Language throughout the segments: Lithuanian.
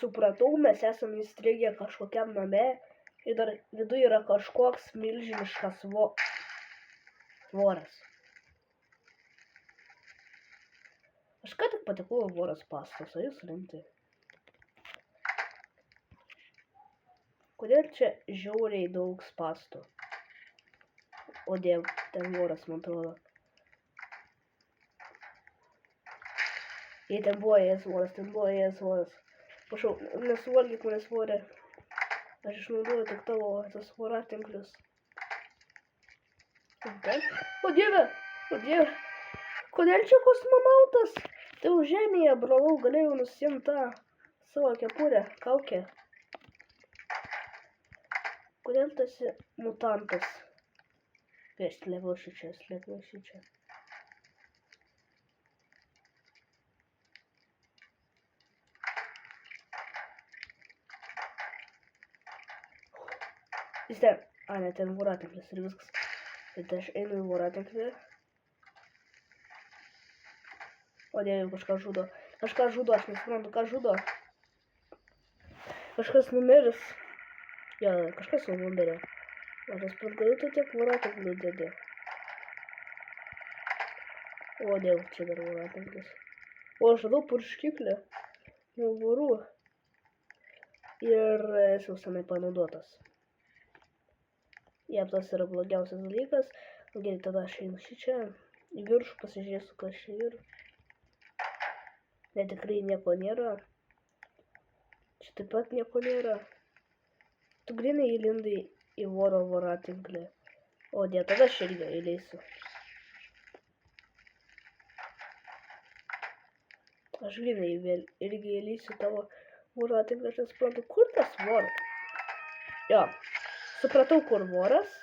supratau, mes esame įstrigę kažkokiam name ir dar viduje yra kažkoks milžiniškas voras. Aš ką tik patekau į voros spąstus, o jūs rimtai. Kodėl čia žiauriai daug spąstų? O diev, ten voras, man atrodo. Jei ten buvo ėjęs voras. Prašau, nesuvalgyk manęs vorę. Aš išnaudoju tik tavo tos voratinklius. O dieve! Kodėl čia kosmonautas? Tai už žemėje, brolau, galėjau nusiimti tą savo kepurę, kaukę. Kodėl tu esi mutantas? Slėpiau šičia. Jis ten, ne, ten voratinklis ir viskas. Tai aš einu į voratinklį. O dieve, kažką žudo, aš nesuprantu, ką žudo. Kažkas numiris. Jo, kažkas jau numirė. O tas pat galiu tu tiek voratinklių dėdė. O dieve, čia dar voratinklis. O aš radau purškiklį nuo vorų. Ir jis jau senai panaudotas. Jep, tas yra blogiausias dalykas. Gerai, tada aš einu šičia. Į viršų pasižiūrėsiu, kas čia yra. Ne, tikrai nieko nėra. Čia taip pat nieko nėra. Tu grinai įlindai į voratinklį. O dėl tada aš irgi įleisiu. Aš grinai irgi įleisiu tavo voratinklį. Aš nesuprantu, kur tas voras? Jo, supratau, kur voras.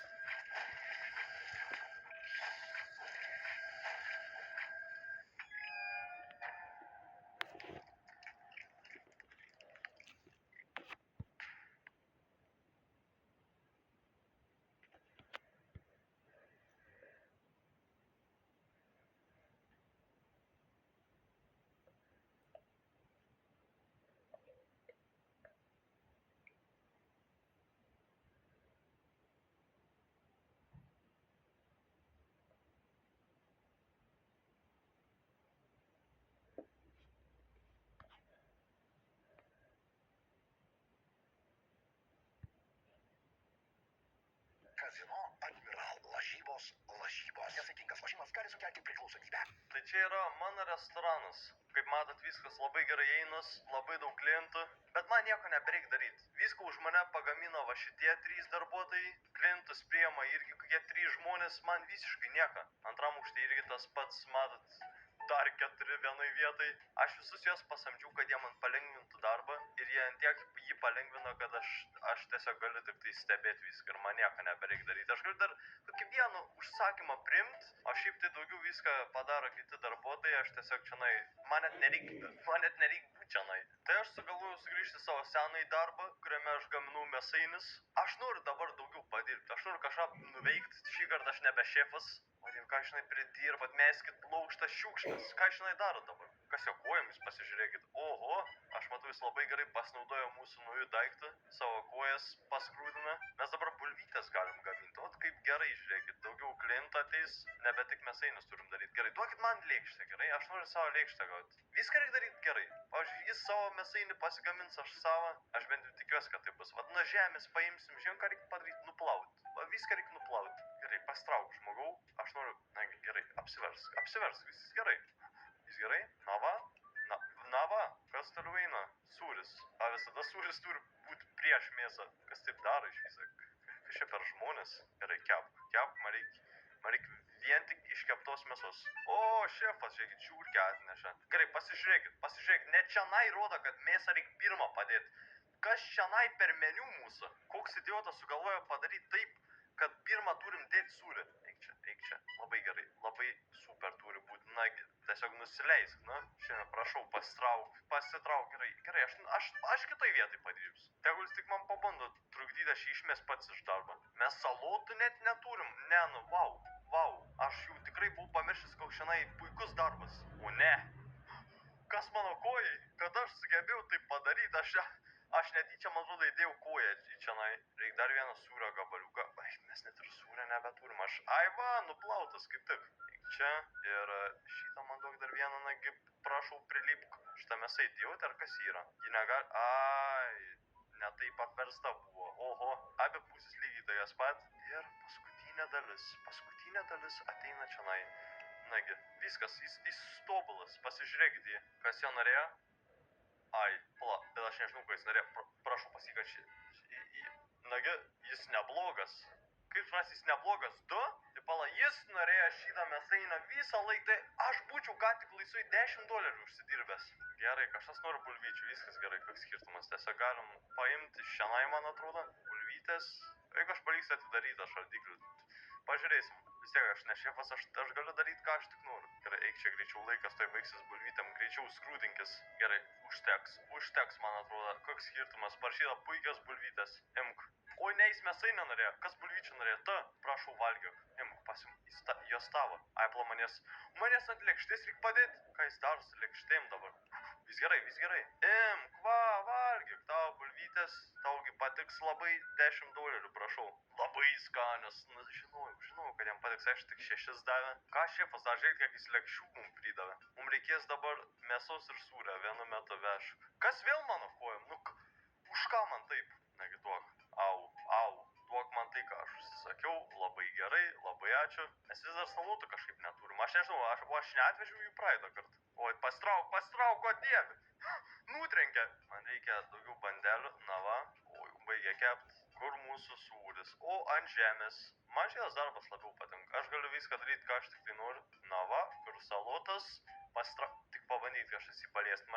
Kazino Admiral lažybos. Nesaikingas lošimas gali sukelti priklausomybę. Tai čia yra mano restoranas. Kaip matot, viskas labai gerai einas, labai daug klientų, bet man nieko nebereik daryti. Viską už mane pagamino va šitie 3 darbuotojai, klientus priema irgi kokie 3 žmonės, man visiškai nieko. Antram aukšte irgi tas pats, matot, dar 4 vienai vietai. Aš visus juos pasamdžiau, kad jie man palengvintų darbą ir jie tiek jį palengvino, kad aš tiesiog galiu tik tai stebėti viską ir man nieko nebereik daryti. Aš galiu dar kokį vieną užsakymą priimti, o šiaip tai daugiau viską padaro kiti darbuotojai, aš tiesiog čionai, man net nereik būti čionai. Tai aš sugalvoju sugrįžti savo senąjį darbą, kuriame aš gaminau mėsainis. Aš noriu dabar daugiau padirbti, aš noriu kažką nuveikti, šį kartą aš nebe šefas. O jau ką žinai pridirbat, meskit plaukštas šiukštas, ką žinai daro dabar? Kas jo kojomis pasižiūrėkit, oho, aš matau, jis labai gerai pasinaudojo mūsų naujų daiktą, savo kojas paskrūdina. Mes dabar bulvytės galim gaminti, o kaip gerai, žiūrėkit, daugiau klientų ateis, nebe tik mėsainius turim daryti. Gerai, duokit man lėkštę, gerai, aš noriu savo lėkštę gauti. Viską reikia daryti gerai. Pavyzdžiui, jis savo mėsainį pasigamins, aš savo, aš bent jau tikiuosi, kad tai bus. Vat nuo žemės paimsim, žinom, ką reikia padaryti, nuplauti. Viską reikia nuplauti. Gerai, pastrauk žmogau, aš noriu, gerai, apsiversk, viskas gerai. Vis gerai, na va, kas toliau eina? Sūris. Visada sūris turi būti prieš mėsą. Kas taip daro iš viso? Kas čia per žmonės? Gerai, kepk, man reikia vien tik iškeptos mėsos. O, šefas, žiūrėkit, čiurkę atneša. Gerai, pasižiūrėkit, net čianai rodo, kad mėsą reikia pirmą padėti. Kas čianai per meniu mūsų? Koks idiotas sugalvojo padaryti taip, kad pirmą turim dėti sūrį. Eik čia, labai gerai, labai super turi būti, na, tiesiog nusileisk, na, šiandien prašau, pasitrauk, gerai, aš kitoj vietoj padirbsiu. Tegul tik man pabando trukdyti, aš išmes pats iš darbo. Mes salotų net neturim, ne, nu, vau, aš jau tikrai buvau pamiršęs, koks šiandien puikus darbas, o ne. kas mano kojai, kad aš sugebėjau tai padaryti, aš netyčia, man atrodo, įdėjau koją į čianai. Reikia dar vieną sūrio gabaliuką. Ai, mes net ir sūrio nebeturim. Ai va, nuplautas kaip tik. Čia ir šitą man duok dar vieną, nagi, prašau, prilipk. Šitą mėsą įdėjot, ar kas yra? Ji negali... Ai, ne taip apversta buvo. Oho, abi pusės lygiai tai jas pat. Ir paskutinė dalis ateina čianai. Nagi, viskas, jis tobulas. Pasižiūrėkit jį. Kas jo norėjo? Ai, pala, bet aš nežinau, ką jis norėjo, prašau pasikači. Nagi, jis neblogas. Kaip žinai, jis neblogas, Tai pala, jis norėjo šitą mėsainą visą laiką, tai aš būčiau ką tik laisvai $10 užsidirbęs. Gerai, kažkas nori bulvyčių, viskas gerai, koks skirtumas. Tiesiog galim paimti šiandien, man atrodo, bulvytės. Jeigu aš paliksiu atidarytą šaldiklių, pažiūrėsim. Vis tiek aš ne šefas, aš galiu daryti, ką aš tik noriu. Gerai, eik čia greičiau, laikas tai baigsis bulvytėm, greičiau skrūdinkis. Gerai, užteks, man atrodo. Koks skirtumas, parašyta puikios bulvytės. Imk. Oi, ne, jis mėsai nenorėjo. Kas bulvyčių norėjo? Prašau, valgyk. Imk, pasim, jos tavo. Ai, pala, manęs ant lėkštės reik padėti. Ką jis daro su lėkštėm dabar? Vis gerai. Imk, va, valgyk, tavo bulvytės, taugi patiks labai $10, prašau. Labai skanios, žinau, kad jam patiks, aš tik 6 davė. Ką šefas dar žiūrėk, kiek jis lėkščių mums pridavė. Mums reikės dabar mėsos ir sūrio vienu metu vežk. Kas vėl mano kojom? Už ką man taip? Negi duok. Au, duok man tai, ką aš užsisakiau, labai gerai, labai ačiū. Mes vis dar salotų kažkaip neturim, aš nežinau, aš neatvežiau jų praeitą kartą. Oi, pastrauk, o dieve. Nutrenkė. Man reikia daugiau bandelių, na va, oi, baigė kept. Kur mūsų sūris? O, ant žemės. Man šitas darbas labiau patinka, aš galiu viską daryti, ką aš tik tai noriu. Na va, kur salotas, tik pabandyti kažkas įpaliesti.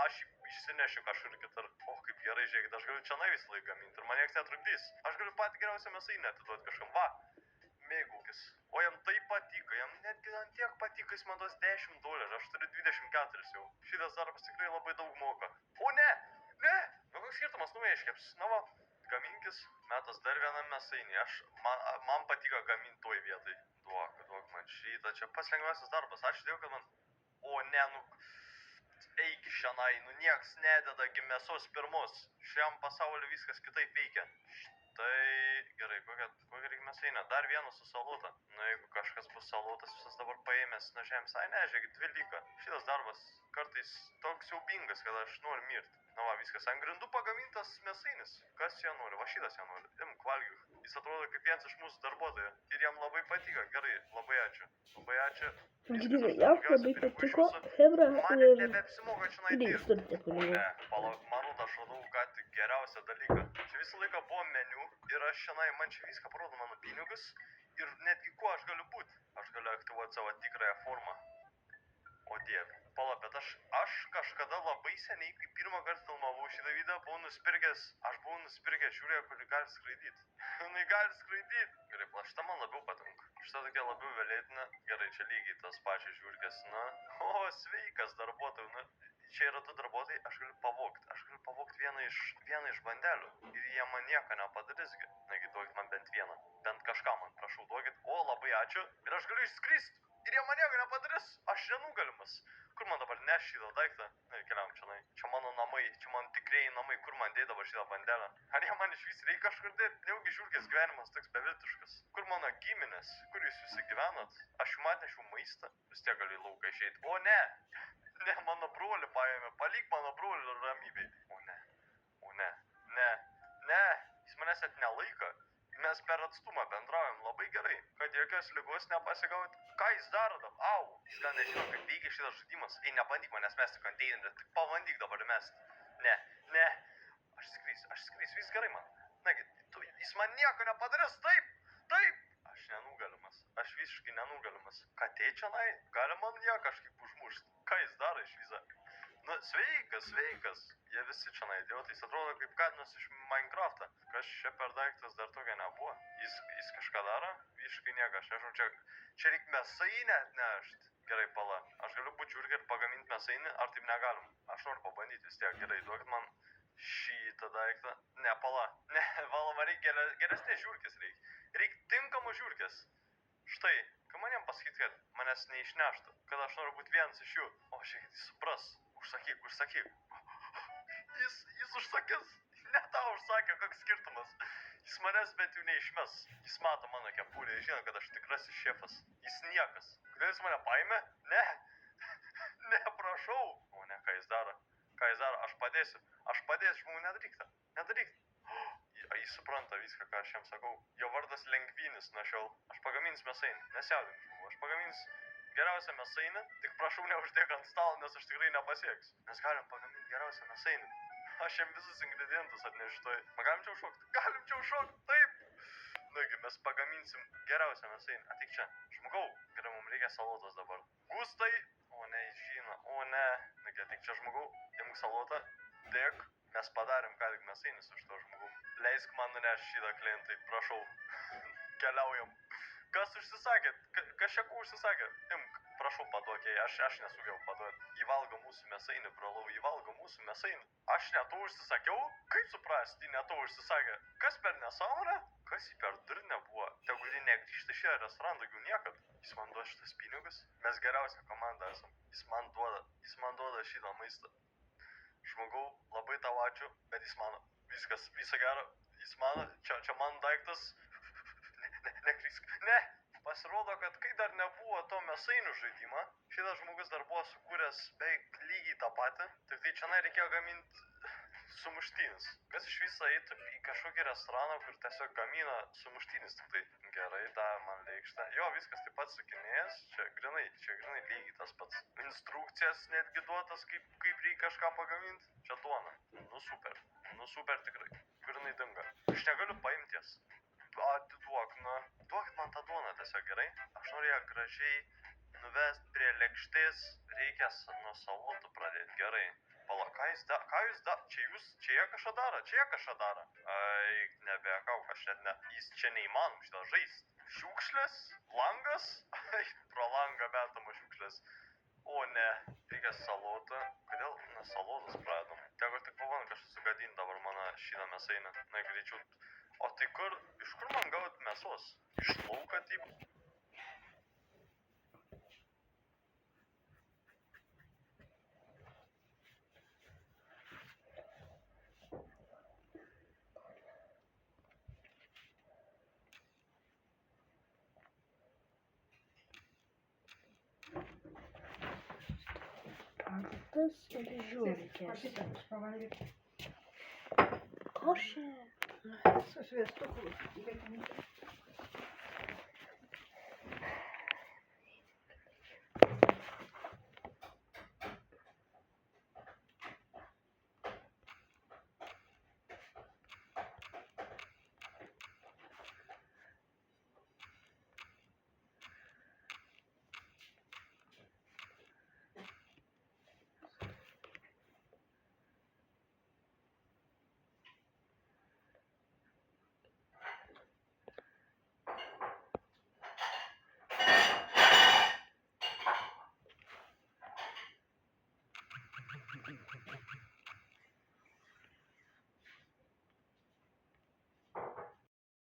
Aš išsinešiu kažkur kitur. O, kaip gerai, žiūrėkit, aš galiu čia visą laiką gaminti ir man nieks netrukdys. Aš galiu patį geriausią mėsainį atiduoti kažkam. Va, mėgaukis. O jam tai patiko, jam netgi ant tiek patiko, jis man duos $10, aš turiu 24 jau. Šitas darbas tikrai labai daug moka. O ne! Nu koks skirtumas, iškepsiu. Na va, gaminkis, metas dar vieną mėsainį. Man patiko gaminti toj vietai. Duok man šitą, čia pats lengviausias darbas. Ačiū Dievui, kad man... O ne, eik iš šiandien, nieks nededagi mėsos pirmos. Šiam pasauliu viskas kitaip veikia. Štai, gerai, kokia reikia mėsainė? Dar vieną su salota. Nu, jeigu kažkas bus salotas, visas dabar paėmęs nuo žemės. Ai, ne, žiūrėkit, 2 liko. Šitas darbas kartais toks siaubingas, kad aš noriu mirti. Na va, viskas, ant grindų pagamintas mėsainis. Kas ją nori? Va, šitas ją nori. Imk, valgyk. Jis atrodo kaip vienas iš mūsų darbuotojų. Ir jam labai patiko. Gerai, labai ačiū. Gerai, jam labai patiko. Hebra, man nebeapsimoka čia dirbti. Ne, man rodo, aš radau ką tik geriausią dalyką. Čia visą laiką buvo meniu ir aš šiandien, man čia viską parodo mano pinigus ir netgi kuo aš galiu būti. Aš galiu aktyvuoti savo tikrąją formą. O dieve. Pala, bet aš kažkada labai seniai, kai pirmą kartą filmavau šitą video, buvau nusipirkęs, žiūrėjo, kuri gali skraidyti. Jinai gali skraidyti. Gerai, šitą man labiau patinka. Šitą tokia labiau vėlėtina. Gerai, čia lygiai tas pačias žiūrkės. Na, o, sveikas darbuotojų. Na, čia yra 2 darbuotojai, aš galiu pavogti vieną iš bandelių. Ir jie man nieko nepadarys. Nagi, duokit man bent vieną. Bent kažką man, prašau, duokit. O, labai ačiū. Ir aš galiu išskristi. Ir jie man nieko nepadarys. Aš nenugalimas. Kur man dabar neš šitą daiktą? Na, keliam čia. Čia mano namai, čia mano tikrieji namai. Kur man dėt dabar šitą bandelę? Ar jie man iš vis reikia kažkur dėt? Neugi žiūrkės gyvenimas toks beviltiškas. Kur mano giminės? Kur jūs visi gyvenat? Aš jums atnešiau maistą. Vis tiek gali į lauką išeiti. O ne! Ne, mano brolį paėmė. Palik mano brolį ramybėj. Ne. Jis manęs net nelaiko. Mes per atstumą bendraujam labai gerai, kad jokios ligos nepasigaut. Ką jis daro dabar? Au! Jis gal nežino, kaip veikia šitas žaidimas. Ei, nebandyk manęs mesti konteinerį, tik pabandyk dabar mesti. Ne. Aš skrisiu, vis gerai man. Nagi, jis man nieko nepadarys, taip. Aš nenugalimas, aš visiškai nenugalimas. Katė čionai, gali man ją kažkaip užmušti. Ką jis daro iš viso? Nu, sveikas. Jie visi čia idiotai, jis atrodo kaip katinas iš Minecraft'ą. Kas čia per daiktas dar tokio nebuvo? Jis kažką daro? Visiškai nieko, aš nežinau, čia reik mėsainę atnešti. Gerai, pala, aš galiu būti žiūrkė ir pagaminti mėsainį, ar taip negalim? Aš noriu pabandyti vis tiek, gerai, duokit man šitą daiktą. Ne, pala, man reikia geresnės žiūrkės reikia. Reikia tinkamo žiūrkės. Štai, kai man jam pasakyti, kad manęs neišneštų, kad aš noriu būti vienas iš jų. O, žiūrėkit, jis supras. Užsakyk. Jis užsakys. Ne tau užsakė, koks skirtumas. Jis manęs bent jau neišmes. Jis mato mano kepurę ir žino, kad aš tikrasis šefas. Jis niekas. Kodėl jis mane paėmė? Ne. Ne, prašau. O ne, ką jis daro? Aš padėsiu, žmogų, nedaryk. Jis supranta viską, ką aš jam sakau. Jo vardas Lengvinis nuo šiol. Aš pagaminsiu mėsainį. Nesiaudink, žmogų. Aš pagaminsiu geriausią mėsainį. Tik prašau neuždėk ant stalo, nes aš tikrai nepasieksiu. Mes galim pagaminti geriausią mėsainį. Aš jam visus ingredientus atnešiu toj. Galim čia užšokti, taip. Nagi, mes pagaminsim geriausią mėsainį. Ateik čia. Žmogau, gerai, mums reikia salotos dabar. Gustai. O ne, jis žino. O ne. Nagi, ateik čia, žmogau. Imk salotą. Dėk. Mes padarėm ką tik mėsainį su šito žmogum. Leisk man nunešti šitą klientai, prašau. Keliaujam. Kas užsisakė? Kas čia ko užsisakė? Imk, prašau paduok jai, aš nesugebėjau paduoti. Įvalgo mūsų mėsainį, brolau, įvalgo mūsų mėsainį. Aš ne to užsisakiau? Kaip suprasti, ne to užsisakė? Kas per nesąmonę? Kas jį per durnę buvo? Tegul jį negrįžta šį restoraną daugiau niekad. Jis man duoda šitas pinigus? Mes geriausia komanda esam. Jis man duoda šitą maistą. Žmogau, labai tau ačiū, bet jis mano. Viskas, viso gero. Jis mano, čia man daiktas. Neklysk. Ne! Pasirodo, kad kai dar nebuvo to mėsainių žaidimą, šitas žmogus dar buvo sukūręs beveik lygiai tą patį, tik tai čia reikėjo gaminti sumuštinis. Kas iš viso eitų į kažkokį restoraną, kur tiesiog gamina sumuštinis tik tai. Gerai, da, man leikšta. Jo, viskas taip pat sakinėjęs, čia grinai lygiai tas pats. Instrukcijas netgi duotas, kaip reikia kažką pagaminti. Čia duona. Nu super tikrai. Grinai dinga. Aš negaliu paimties. Atiduok, duokit man tą duoną tiesiog, gerai? Aš noriu ją gražiai nuvesti prie lėkštės, reikia nuo salotų pradėti, gerai. Pala, ką jūs čia jie kažką daro? Ai, nebekau, aš net ne, čia neįmanom šitą žaist. Šiukšlės? Langas? Ai, pro langą metama šiukšlės. O ne, reikia salotą. Kodėl nuo salotos pradedam? Tegu tik pavan kažkas sugadinti dabar mano šitą mėsainį. Na, greičiau. O tai iš kur man gauti mėsos? Iš lauką taip? Padatas ir žiūrikės. Košė. Su sviestuku.